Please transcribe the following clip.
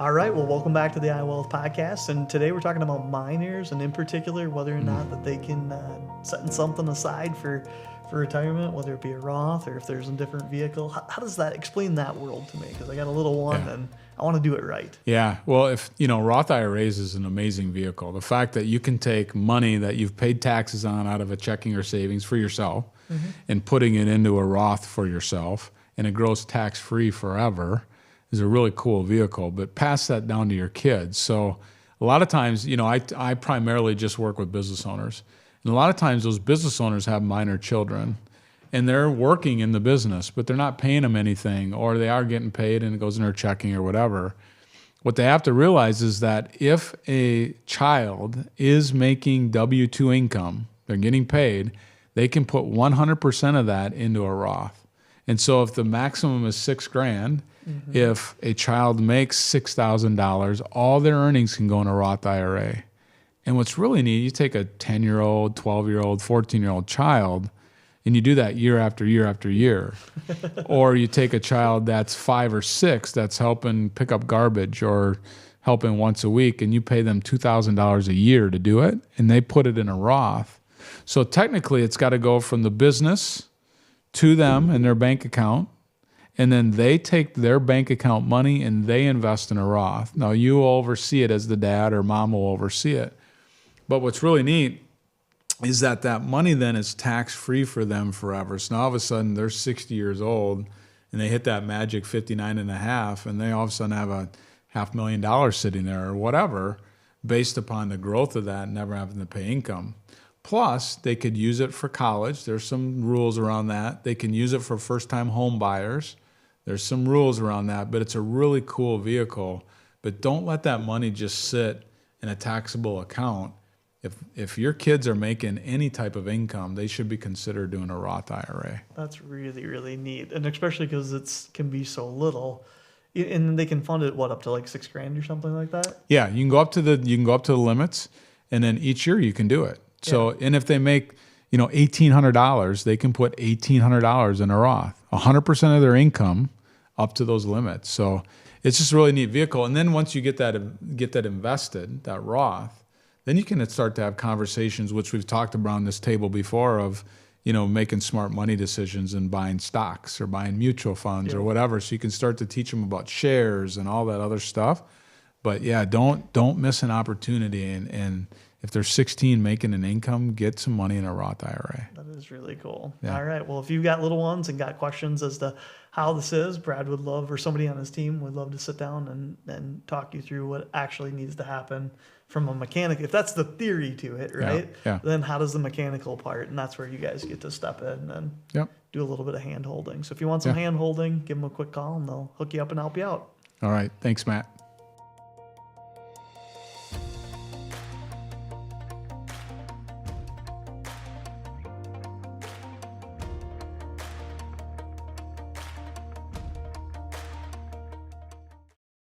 All right, well, welcome back to the iWealth podcast, and today we're talking about minors, and in particular, whether or not that they can set something aside for retirement, whether it be a Roth or if there's a different vehicle. How does that explain that world to me? Because I got a little one, and I want to do it right. Yeah, well, if Roth IRAs is an amazing vehicle. The fact that you can take money that you've paid taxes on out of a checking or savings for yourself, and putting it into a Roth for yourself, and it grows tax-free forever, is a really cool vehicle. But pass that down to your kids. So a lot of times, I primarily just work with business owners. And a lot of times those business owners have minor children and they're working in the business, but they're not paying them anything, or they are getting paid and it goes in their checking or whatever. What they have to realize is that if a child is making W-2 income, they're getting paid, they can put 100% of that into a Roth. And so if the maximum is $6,000, if a child makes $6,000, all their earnings can go in a Roth IRA. And what's really neat, you take a 10-year-old, 12-year-old, 14-year-old child, and you do that year after year after year. Or you take a child that's 5 or 6 that's helping pick up garbage or helping once a week, and you pay them $2,000 a year to do it, and they put it in a Roth. So technically, it's got to go from the business to them in their bank account, and then they take their bank account money and they invest in a Roth. Now, you will oversee it as the dad, or mom will oversee it. But what's really neat is that that money then is tax-free for them forever. So now all of a sudden they're 60 years old and they hit that magic 59 and a half, and they all of a sudden have a $500,000 sitting there or whatever, based upon the growth of that and never having to pay income. Plus, they could use it for college. There's some rules around that. They can use it for first-time home buyers. There's some rules around that, but it's a really cool vehicle. But don't let that money just sit in a taxable account. If your kids are making any type of income, they should be considered doing a Roth IRA. That's really, really neat, and especially because it can be so little, and they can fund it up to like $6,000 or something like that. Yeah, you can go up to the limits, and then each year you can do it. So, and if they make $1,800, they can put $1,800 in a Roth, 100% of their income up to those limits. So it's just a really neat vehicle. And then once you get that invested, that Roth, then you can start to have conversations, which we've talked about on this table before, of making smart money decisions and buying stocks or buying mutual funds or whatever. So you can start to teach them about shares and all that other stuff. But yeah, don't miss an opportunity. And if they're 16 making an income, get some money in a Roth IRA. That is really cool. Yeah. All right. Well, if you've got little ones and got questions as to how this is, Brad would love, or somebody on his team would love to sit down and talk you through what actually needs to happen from a mechanic. If that's the theory to it, right? Yeah. Then how does the mechanical part? And that's where you guys get to step in and do a little bit of hand holding. So if you want some hand holding, give them a quick call and they'll hook you up and help you out. All right. Thanks, Matt.